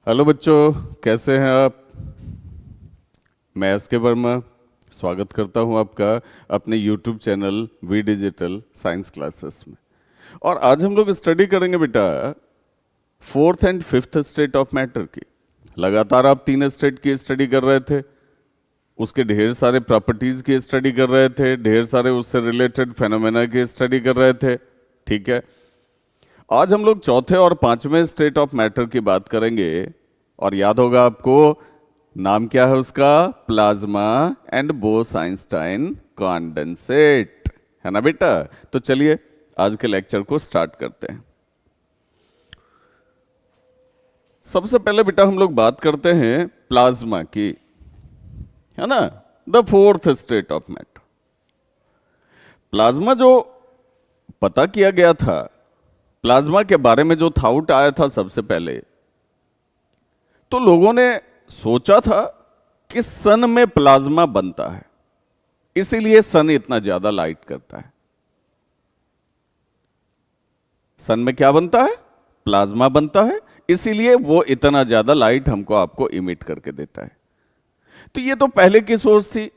Hello बच्चों, कैसे हैं आप। मैं एस के वर्मा स्वागत करता हूं आपका अपने YouTube channel V digital science classes में। और आज हम लोग स्टडी करेंगे बेटा fourth and fifth state of matter की। लगातार आप तीन स्टेट की स्टडी कर रहे थे, उसके ढेर सारे प्रॉपर्टीज की स्टडी कर रहे थे, ढेर सारे उससे रिलेटेड फेनोमेना की स्टडी कर रहे थे। ठीक है, आज हम लोग चौथे और पांचवें स्टेट ऑफ मैटर की बात करेंगे। और याद होगा आपको, नाम क्या है उसका? प्लाज्मा एंड बोस-आइंस्टाइन कॉन्डेंसेट, है ना बेटा। तो चलिए आज के लेक्चर को स्टार्ट करते हैं। सबसे पहले बेटा हम लोग बात करते हैं प्लाज्मा की, है ना, the fourth state of matter. Plasma जो पता किया गया था, प्लाज्मा के बारे में जो थाउट आया था सबसे पहले, तो लोगों ने सोचा था कि सन में प्लाज्मा बनता है, इसीलिए सन इतना ज्यादा लाइट करता है। सन में क्या बनता है? प्लाज्मा बनता है, इसीलिए वो इतना ज्यादा लाइट हमको आपको इमिट करके देता है। तो ये तो पहले की सोच थी।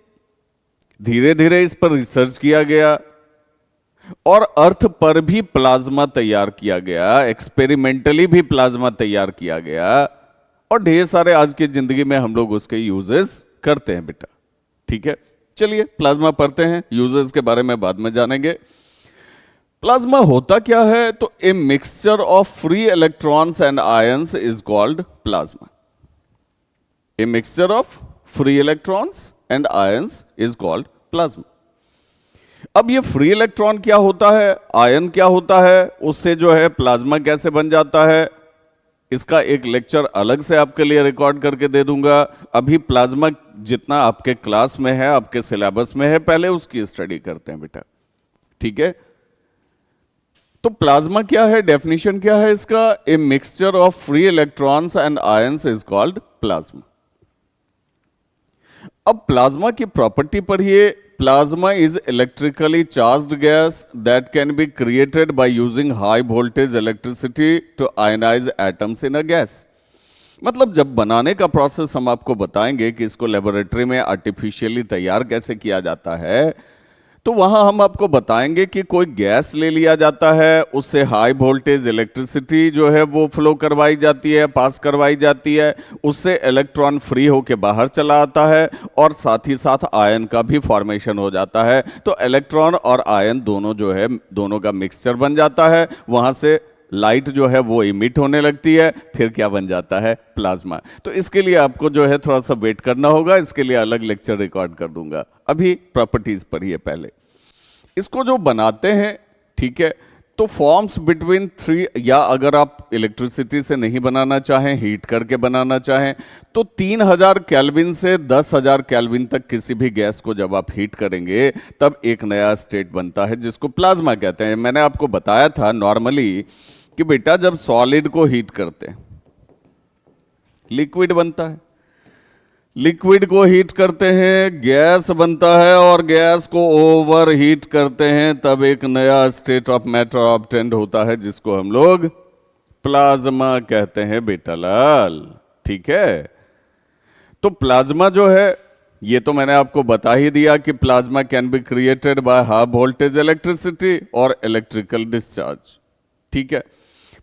धीरे धीरे इस पर रिसर्च किया गया और अर्थ पर भी प्लाज्मा तैयार किया गया, एक्सपेरिमेंटली भी प्लाज्मा तैयार किया गया, और ढेर सारे आज की जिंदगी में हम लोग उसके यूजेस करते हैं बेटा। ठीक है, चलिए प्लाज्मा पढ़ते हैं, यूजेस के बारे में बाद में जानेंगे। प्लाज्मा होता क्या है? तो ए mixture of free electrons and ions is called plasma. A mixture of free electrons and ions is called plasma. अब ये फ्री इलेक्ट्रॉन क्या होता है, आयन क्या होता है, उससे जो है प्लाज्मा कैसे बन जाता है, इसका एक लेक्चर अलग से आपके लिए रिकॉर्ड करके दे दूंगा। अभी प्लाज्मा जितना आपके क्लास में है, आपके सिलेबस में है, पहले उसकी स्टडी करते हैं बेटा। ठीक है, तो प्लाज्मा क्या है, डेफिनेशन क्या है इसका? A mixture of free electrons and ions is called plasma. अब प्लाज्मा की प्रॉपर्टी पढ़िए। Plasma is electrically charged gas that can be created by using high voltage electricity to ionise atoms in a gas. मतलब जब बनाने का process हम आपको बताएंगे कि इसको लेबोरेटरी में आर्टिफिशियली तैयार कैसे किया जाता है, तो वहां हम आपको बताएंगे कि कोई गैस ले लिया जाता है, उससे हाई वोल्टेज इलेक्ट्रिसिटी जो है वो फ्लो करवाई जाती है, पास करवाई जाती है, उससे इलेक्ट्रॉन फ्री होके बाहर चला आता है, और साथ ही साथ आयन का भी फॉर्मेशन हो जाता है। तो इलेक्ट्रॉन और आयन दोनों जो है, दोनों का मिक्सचर बन जाता है, वहां से लाइट जो है वो इमिट होने लगती है, फिर क्या बन जाता है? प्लाज्मा। तो इसके लिए आपको जो है थोड़ा सा वेट करना होगा, इसके लिए अलग लेक्चर रिकॉर्ड कर दूंगा। अभी प्रॉपर्टीज पढ़िए पहले। इसको जो बनाते हैं, ठीक है, तो फॉर्म्स बिटवीन थ्री, या अगर आप इलेक्ट्रिसिटी से नहीं बनाना चाहें, हीट करके बनाना चाहें, तो 3000 केल्विन से 10,000 केल्विन तक किसी भी गैस को जब आप हीट करेंगे तब एक नया स्टेट बनता है जिसको प्लाज्मा कहते हैं। मैंने आपको बताया था नॉर्मली कि बेटा जब सॉलिड को हीट करते हैं लिक्विड बनता है, लिक्विड को हीट करते हैं गैस बनता है, और गैस को ओवर हीट करते हैं तब एक नया स्टेट ऑफ मैटर ऑब्टेन्ड होता है जिसको हम लोग प्लाज्मा कहते हैं बेटा लाल। ठीक है, तो प्लाज्मा जो है, ये तो मैंने आपको बता ही दिया कि plasma can be created by high voltage electricity और इलेक्ट्रिकल डिस्चार्ज। ठीक है,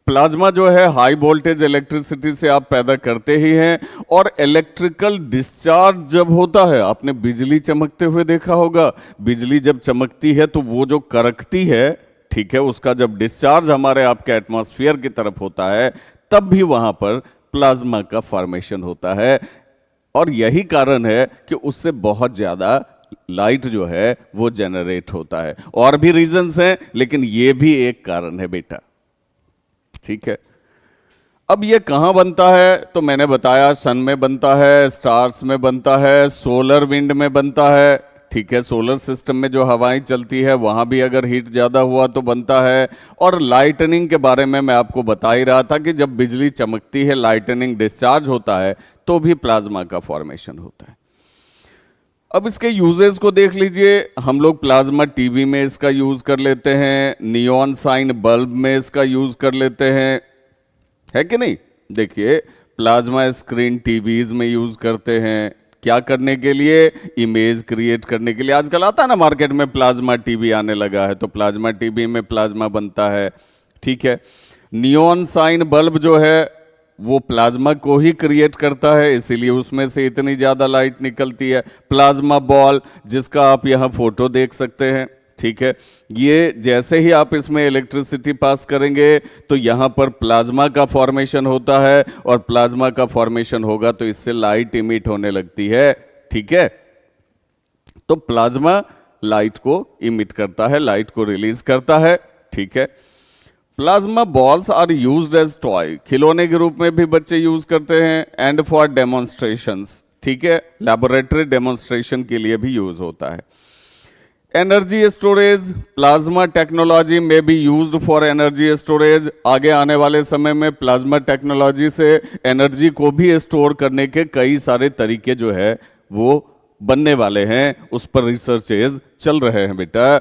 प्लाज्मा जो है हाई वोल्टेज इलेक्ट्रिसिटी से आप पैदा करते ही हैं, और इलेक्ट्रिकल डिस्चार्ज जब होता है, आपने बिजली चमकते हुए देखा होगा, बिजली जब चमकती है तो वो जो करकती है, ठीक है, उसका जब डिस्चार्ज हमारे आपके एटमॉस्फेयर की तरफ होता है, तब भी वहां पर प्लाज्मा का फॉर्मेशन होता है। और यही कारण है कि उससे बहुत ज्यादा लाइट जो है वो जनरेट होता है। और भी रीजंस हैं, लेकिन ये भी एक कारण है बेटा। ठीक है, अब ये कहां बनता है? तो मैंने बताया सन में बनता है, स्टार्स में बनता है, सोलर विंड में बनता है। ठीक है, सोलर सिस्टम में जो हवाएं चलती है वहां भी अगर हीट ज्यादा हुआ तो बनता है। और लाइटनिंग के बारे में मैं आपको बता ही रहा था कि जब बिजली चमकती है, लाइटनिंग डिस्चार्ज होता है, तो भी प्लाज्मा का फॉर्मेशन होता है। अब इसके यूजेस को देख लीजिए। हम लोग प्लाज्मा टीवी में इसका यूज कर लेते हैं, नियॉन साइन बल्ब में इसका यूज कर लेते हैं, है कि नहीं? देखिए, प्लाज्मा स्क्रीन टीवीज में यूज करते हैं, क्या करने के लिए? इमेज क्रिएट करने के लिए। आजकल आता है ना मार्केट में प्लाज्मा टीवी आने लगा है, तो प्लाज्मा टीवी में प्लाज्मा बनता है, ठीक है। नियॉन साइन बल्ब जो है वो प्लाज्मा को ही क्रिएट करता है, इसीलिए उसमें से इतनी ज्यादा लाइट निकलती है। प्लाज्मा बॉल, जिसका आप यहां फोटो देख सकते हैं, ठीक है। ये जैसे ही आप इसमें इलेक्ट्रिसिटी पास करेंगे तो यहां पर प्लाज्मा का फॉर्मेशन होता है, और प्लाज्मा का फॉर्मेशन होगा तो इससे लाइट इमिट होने लगती है, ठीक है। तो प्लाज्मा लाइट को इमिट करता है, लाइट को रिलीज करता है, ठीक है। Plasma balls are used as toy, खिलौने के रूप में भी बच्चे यूज करते हैं, एंड फॉर डेमोन्स्ट्रेशंस, ठीक है, लैबोरेटरी डेमोन्स्ट्रेशन के लिए भी यूज होता है। एनर्जी स्टोरेज, प्लाज्मा टेक्नोलॉजी में भी यूज्ड फॉर एनर्जी स्टोरेज। आगे आने वाले समय में प्लाज्मा टेक्नोलॉजी से एनर्जी को भी स्टोर करने के कई सारे तरीके जो है वो बनने वाले हैं, उस पर रिसर्चेज चल रहे हैं बेटा।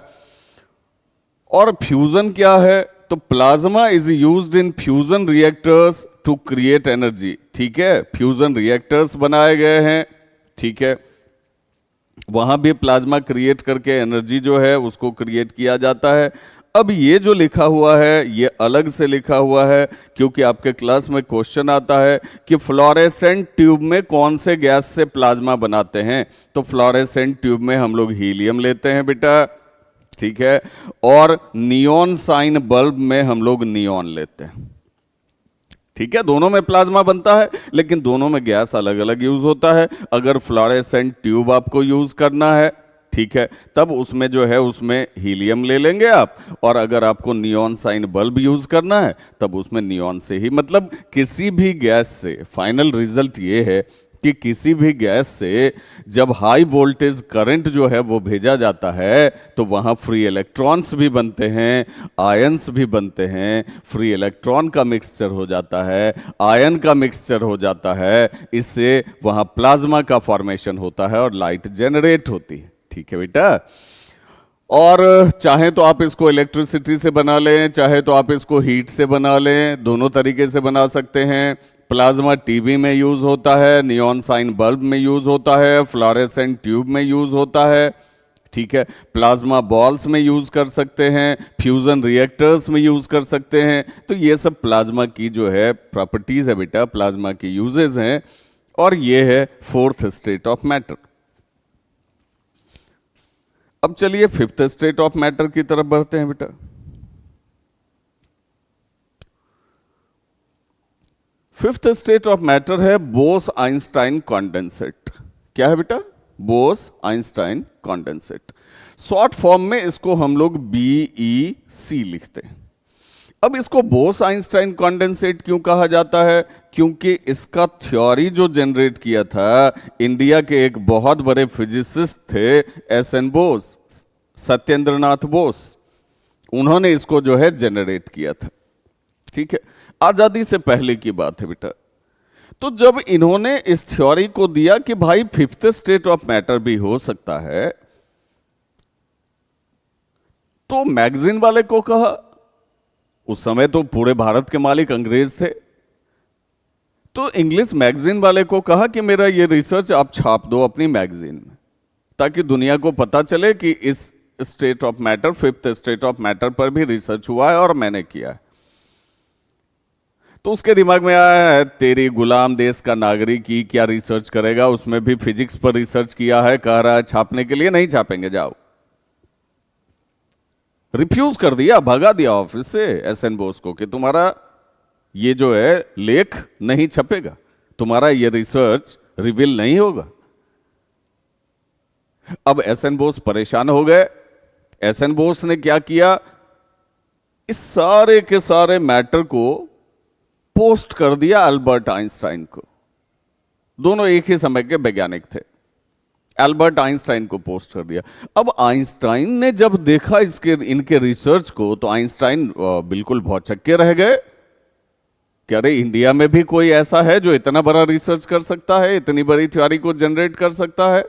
और फ्यूजन क्या है? तो plasma is used in fusion reactors to create energy, ठीक है। फ्यूजन रिएक्टर्स बनाए गए हैं, ठीक है, वहां भी प्लाज्मा क्रिएट करके एनर्जी जो है उसको क्रिएट किया जाता है। अब ये जो लिखा हुआ है ये अलग से लिखा हुआ है, क्योंकि आपके क्लास में क्वेश्चन आता है कि फ्लोरेसेंट ट्यूब में कौन से गैस से प्लाज्मा बनाते हैं। तो फ्लोरेसेंट ट्यूब में हम लोग हीलियम लेते हैं बेटा, ठीक है, और नियॉन साइन बल्ब में हम लोग नियॉन लेते हैं, ठीक है। दोनों में प्लाज्मा बनता है, लेकिन दोनों में गैस अलग अलग यूज होता है। अगर फ्लोरेसेंट ट्यूब आपको यूज करना है, ठीक है, तब उसमें जो है उसमें हीलियम ले लेंगे आप, और अगर आपको नियॉन साइन बल्ब यूज करना है तब उसमें नियॉन से ही, मतलब किसी भी गैस से, फाइनल रिजल्ट ये है कि किसी भी गैस से जब हाई वोल्टेज करंट जो है वो भेजा जाता है तो वहाँ फ्री इलेक्ट्रॉन्स भी बनते हैं, आयंस भी बनते हैं, फ्री इलेक्ट्रॉन का मिक्सचर हो जाता है, आयन का मिक्सचर हो जाता है, इससे वहाँ प्लाज्मा का फॉर्मेशन होता है और लाइट जनरेट होती है, ठीक है बेटा। और चाहे तो आप इसको इलेक्ट्रिसिटी से बना लें, चाहे तो आप इसको हीट से बना लें, दोनों तरीके से बना सकते हैं। प्लाज्मा टीवी में यूज होता है, नियॉन साइन बल्ब में यूज होता है, फ्लोरेसेंट ट्यूब में यूज होता है, ठीक है, प्लाज्मा बॉल्स में यूज कर सकते हैं, फ्यूजन रिएक्टर्स में यूज कर सकते हैं। तो ये सब प्लाज्मा की जो है प्रॉपर्टीज है बेटा, प्लाज्मा की यूजेस हैं, और ये है फोर्थ स्टेट ऑफ मैटर। अब चलिए फिफ्थ स्टेट ऑफ मैटर की तरफ बढ़ते हैं बेटा। फिफ्थ स्टेट ऑफ मैटर है बोस आइंस्टाइन कॉन्डेंसेट। क्या है बेटा? Bose Einstein condensate. Short form में इसको हम लोग BEC लिखते हैं। अब इसको बोस आइंस्टाइन कॉन्डेंसेट क्यों कहा जाता है? क्योंकि इसका थ्योरी जो जनरेट किया था इंडिया के एक बहुत बड़े फिजिसिस्ट थे SN बोस, सत्येंद्रनाथ बोस, उन्होंने इसको जो है जनरेट किया था, ठीक है, आजादी से पहले की बात है बेटा। तो जब इन्होंने इस थ्योरी को दिया कि भाई फिफ्थ स्टेट ऑफ मैटर भी हो सकता है, तो मैगजीन वाले को कहा, उस समय तो पूरे भारत के मालिक अंग्रेज थे, तो इंग्लिश मैगजीन वाले को कहा कि मेरा ये रिसर्च आप छाप दो अपनी मैगजीन में, ताकि दुनिया को पता चले कि इस state of matter, fifth state of matter पर भी रिसर्च हुआ है और मैंने किया है। तो उसके दिमाग में आया है, तेरी गुलाम देश का नागरिक ही क्या रिसर्च करेगा, उसमें भी फिजिक्स पर रिसर्च किया है, कह रहा है छापने के लिए, नहीं छापेंगे, जाओ। रिफ्यूज कर दिया, भगा दिया ऑफिस से SN बोस को कि तुम्हारा ये जो है लेख नहीं छपेगा, तुम्हारा ये रिसर्च रिवील नहीं होगा। अब SN बोस परेशान हो गए। SN बोस ने क्या किया, इस सारे के सारे मैटर को पोस्ट कर दिया अल्बर्ट आइंस्टाइन को। दोनों एक ही समय के वैज्ञानिक थे, अल्बर्ट आइंस्टाइन को पोस्ट कर दिया। अब आइंस्टाइन ने जब देखा इनके रिसर्च को, तो आइंस्टाइन बिल्कुल भौचक्के रह गए कि अरे इंडिया में भी कोई ऐसा है जो इतना बड़ा रिसर्च कर सकता है, इतनी बड़ी थ्योरी को जनरेट कर सकता है।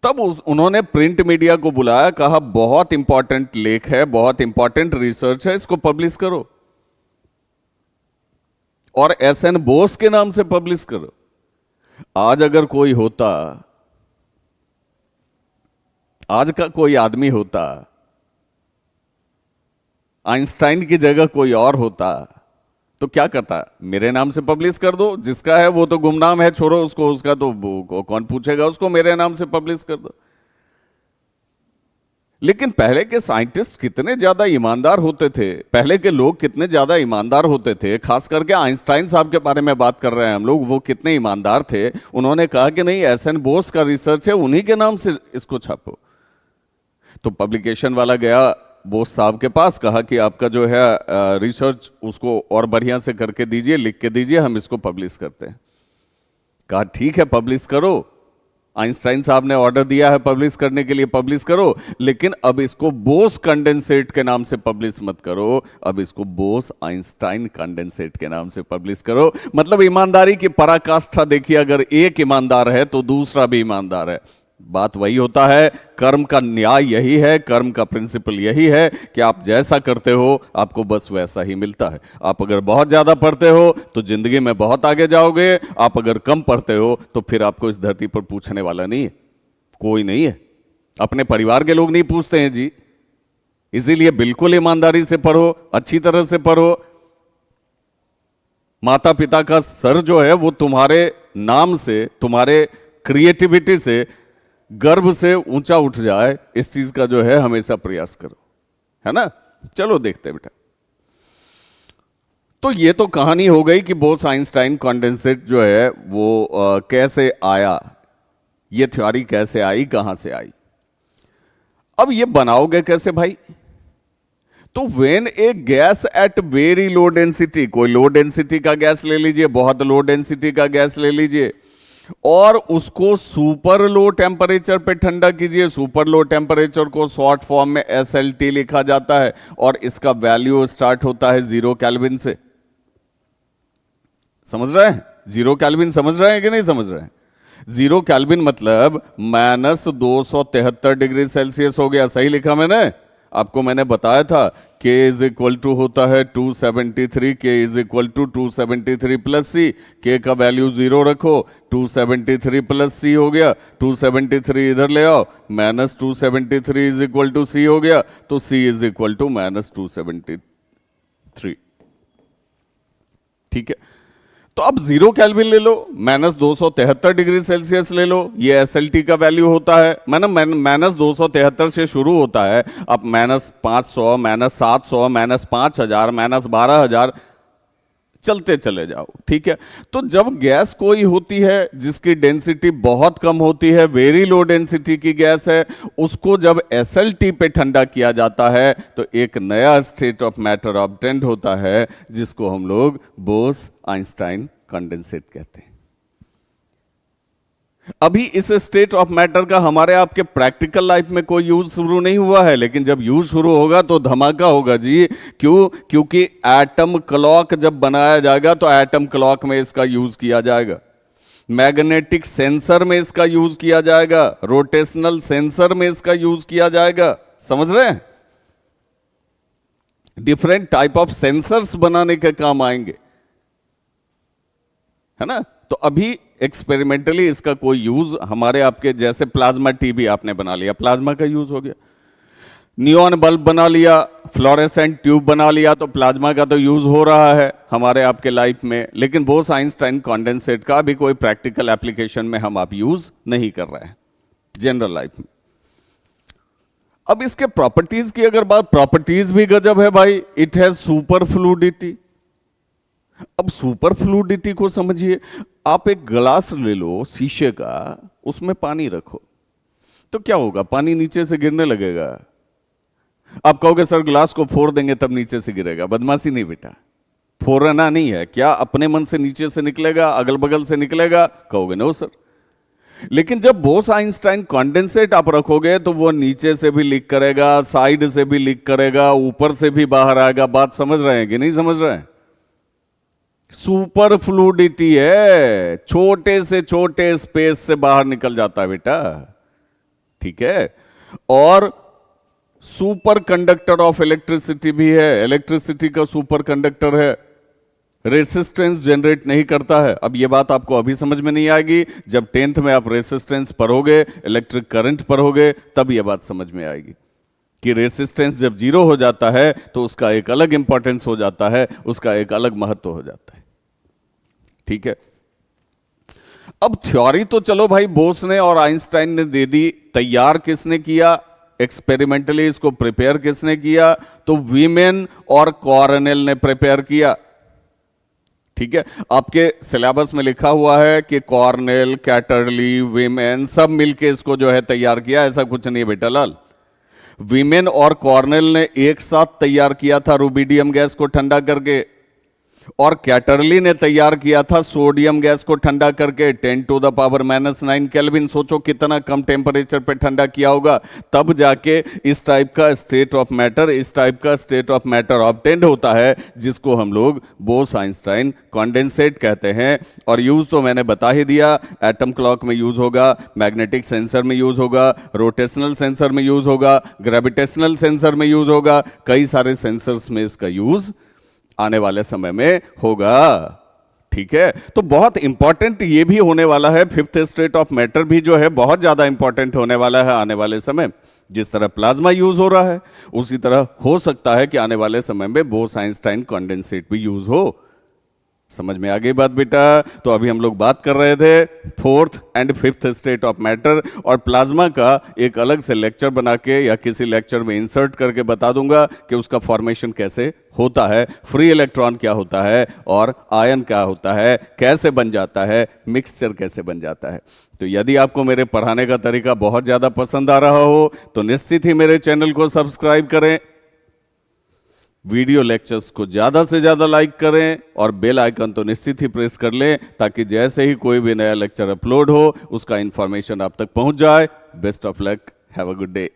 तब उन्होंने प्रिंट मीडिया को बुलाया, कहा बहुत इंपॉर्टेंट लेख है, बहुत इंपॉर्टेंट रिसर्च है, इसको पब्लिश करो। और एस एन बोस के नाम से पब्लिश करो। आज अगर कोई होता, आज का कोई आदमी होता, आइंस्टाइन की जगह कोई और होता तो क्या करता? मेरे नाम से पब्लिश कर दो, जिसका है वो तो गुमनाम है, छोड़ो उसको, उसका तो कौन पूछेगा उसको, मेरे नाम से पब्लिश कर दो। लेकिन पहले के साइंटिस्ट कितने ज्यादा ईमानदार होते थे, पहले के लोग कितने ज्यादा ईमानदार होते थे, खास करके आइंस्टाइन साहब के बारे में बात कर रहे हैं हम लोग, वो कितने ईमानदार थे। उन्होंने कहा कि नहीं, एस एन बोस का रिसर्च है, उन्हीं के नाम से इसको छापो। तो पब्लिकेशन वाला गया बोस साहब के पास, कहा कि आपका जो है रिसर्च उसको और बढ़िया से करके दीजिए, लिख के दीजिए, हम इसको पब्लिश करते हैं। कहा ठीक है पब्लिश करो, आइंस्टाइन साहब ने ऑर्डर दिया है पब्लिश करने के लिए, पब्लिश करो, लेकिन अब इसको बोस कंडेंसेट के नाम से पब्लिश मत करो, अब इसको बोस आइंस्टाइन कंडेंसेट के नाम से पब्लिश करो। मतलब ईमानदारी की पराकाष्ठा देखिए, अगर एक ईमानदार है तो दूसरा भी ईमानदार है। बात वही होता है, कर्म का न्याय यही है, कर्म का प्रिंसिपल यही है कि आप जैसा करते हो आपको बस वैसा ही मिलता है। आप अगर बहुत ज्यादा पढ़ते हो तो जिंदगी में बहुत आगे जाओगे, आप अगर कम पढ़ते हो तो फिर आपको इस धरती पर पूछने वाला नहीं है, कोई नहीं है, अपने परिवार के लोग नहीं पूछते हैं जी। इसीलिए बिल्कुल ईमानदारी से पढ़ो, अच्छी तरह से पढ़ो। माता पिता का सर जो है वो तुम्हारे नाम से, तुम्हारे क्रिएटिविटी से, गर्व से ऊंचा उठ जाए, इस चीज का जो है हमेशा प्रयास करो, है ना। चलो देखते हैं बेटा। तो ये तो कहानी हो गई कि बोस आइंस्टाइन कंडेंसेट जो है वो कैसे आया, ये थ्योरी कैसे आई, कहां से आई। अब ये बनाओगे कैसे भाई? तो when A gas at very low density, कोई लो डेंसिटी का गैस ले लीजिए, बहुत लो डेंसिटी का गैस ले लीजिए, और उसको सुपर लो टेम्परेचर पे ठंडा कीजिए। सुपर लो टेम्परेचर को शॉर्ट फॉर्म में SLT लिखा जाता है, और इसका वैल्यू स्टार्ट होता है 0 केल्विन से। समझ रहे हैं? 0 केल्विन समझ रहे हैं कि नहीं समझ रहे हैं? 0 केल्विन मतलब -273 डिग्री सेल्सियस हो गया। सही लिखा मैंने? आपको मैंने बताया था K इज इक्वल टू होता है 273, K is equal to 273 plus C। K का वैल्यू 0 रखो, 273 प्लस C हो गया, 273 इधर ले आओ, -273 इज इक्वल टू C हो गया, तो C इज इक्वल टू -273। ठीक है, तो अब 0 केल्विन ले लो, -273 डिग्री सेल्सियस ले लो, ये SLT का वैल्यू होता है। -273 से शुरू होता है, अब -500, -700, -5000, -12000 चलते चले जाओ। ठीक है, तो जब गैस कोई होती है जिसकी डेंसिटी बहुत कम होती है, वेरी लो डेंसिटी की गैस है, उसको जब SLT पे ठंडा किया जाता है तो एक नया स्टेट ऑफ मैटर ऑब्टेंड होता है, जिसको हम लोग बोस आइंस्टाइन कंडेंसेट कहते हैं। अभी इस स्टेट ऑफ मैटर का हमारे आपके प्रैक्टिकल लाइफ में कोई यूज शुरू नहीं हुआ है, लेकिन जब यूज शुरू होगा तो धमाका होगा जी। क्यों? क्योंकि एटम क्लॉक जब बनाया जाएगा तो एटम क्लॉक में इसका यूज किया जाएगा, मैग्नेटिक सेंसर में इसका यूज किया जाएगा, रोटेशनल सेंसर में इसका यूज किया जाएगा। समझ रहे हैं? डिफरेंट टाइप ऑफ सेंसर्स बनाने के काम आएंगे, है ना। तो अभी एक्सपेरिमेंटली इसका कोई यूज हमारे आपके, जैसे प्लाज्मा टीवी आपने बना लिया, प्लाज्मा का यूज हो गया, नियॉन बल्ब बना लिया, फ्लोरेसेंट ट्यूब बना लिया, तो प्लाज्मा का तो यूज हो रहा है हमारे आपके लाइफ में। लेकिन बोस आइंस्टाइन कंडेंसेट का भी कोई प्रैक्टिकल एप्लीकेशन में हम आप यूज नहीं कर रहे हैं जनरल लाइफ में। अब इसके प्रॉपर्टीज की अगर बात, प्रॉपर्टीज भी गजब है भाई। It has super fluidity. अब सुपर फ्लूइडिटी को समझिए, आप एक गिलास ले लो शीशे का, उसमें पानी रखो तो क्या होगा? पानी नीचे से गिरने लगेगा। आप कहोगे सर गिलास को फोड़ देंगे तब नीचे से गिरेगा। बदमाशी नहीं बेटा, फोड़ना नहीं है। क्या अपने मन से नीचे से निकलेगा, अगल बगल से निकलेगा? कहोगे नो सर। लेकिन जब बोस आइंस्टाइन कंडेंसेट आप रखोगे तो वो नीचे से भी लीक करेगा, साइड से भी लीक करेगा, ऊपर से भी बाहर आएगा। बात समझ रहे हैं कि नहीं समझ रहे हैं? सुपर फ्लूइडिटी है, छोटे से छोटे स्पेस से बाहर निकल जाता है बेटा। ठीक है, और सुपर कंडक्टर ऑफ इलेक्ट्रिसिटी भी है, इलेक्ट्रिसिटी का सुपर कंडक्टर है। रेसिस्टेंस जनरेट नहीं करता है। अब ये बात आपको अभी समझ में नहीं आएगी, जब 10th में आप रेसिस्टेंस पढ़ोगे, इलेक्ट्रिक करंट पढ़ोगे, तब ये बात समझ में आएगी कि रेसिस्टेंस जब जीरो हो जाता है तो उसका एक अलग इंपॉर्टेंस हो जाता है, उसका एक अलग महत्व हो जाता है। ठीक है, अब थ्योरी तो चलो भाई बोस ने और आइंस्टाइन ने दे दी, तैयार किसने किया, एक्सपेरिमेंटली इसको प्रिपेयर किसने किया, तो वीमेन और कॉर्नेल ने प्रिपेयर किया। ठीक है, आपके सिलेबस में लिखा हुआ है कि कॉर्नेल, कैटरली, वीमेन सब मिलके इसको जो है तैयार किया, ऐसा कुछ नहीं बेटा लाल। वीमेन और कॉर्नेल ने एक साथ तैयार किया था रुबिडियम गैस को ठंडा करके, और कैटरली ने तैयार किया था सोडियम गैस को ठंडा करके 10⁻⁹ केल्विन। सोचो कितना कम टेम्परेचर पे ठंडा किया होगा, तब जाके इस टाइप का स्टेट ऑफ मैटर, इस टाइप का स्टेट ऑफ मैटर ऑब्टेन्ड होता है, जिसको हम लोग बोस आइंस्टाइन कॉन्डेंसेट कहते हैं। और यूज तो मैंने बता ही दिया, एटम क्लॉक में यूज होगा, मैग्नेटिक सेंसर में यूज होगा, रोटेशनल सेंसर में यूज होगा, ग्रेविटेशनल सेंसर में यूज होगा, कई सारे सेंसर्स में इसका यूज आने वाले समय में होगा। ठीक है, तो बहुत इंपॉर्टेंट ये भी होने वाला है, फिफ्थ स्टेट ऑफ मैटर भी जो है बहुत ज्यादा इंपॉर्टेंट होने वाला है आने वाले समय। जिस तरह प्लाज्मा यूज हो रहा है, उसी तरह हो सकता है कि आने वाले समय में बोस आइंस्टाइन कॉन्डेंसेट भी यूज हो। समझ में आ गई बात बेटा? तो अभी हम लोग बात कर रहे थे fourth and fifth state of matter, और प्लाज्मा का एक अलग से लेक्चर बना के या किसी लेक्चर में इंसर्ट करके बता दूंगा कि उसका फॉर्मेशन कैसे होता है, फ्री इलेक्ट्रॉन क्या होता है और आयन क्या होता है, कैसे बन जाता है, मिक्सचर कैसे बन जाता है। तो यदि आपको मेरे पढ़ाने का तरीका बहुत ज्यादा पसंद आ रहा हो तो निश्चित ही मेरे चैनल को सब्सक्राइब करें, वीडियो लेक्चर्स को ज्यादा से ज्यादा लाइक करें, और बेल आइकन तो निश्चित ही प्रेस कर लें ताकि जैसे ही कोई भी नया लेक्चर अपलोड हो उसका इंफॉर्मेशन आप तक पहुंच जाए। Best of luck, have a good day.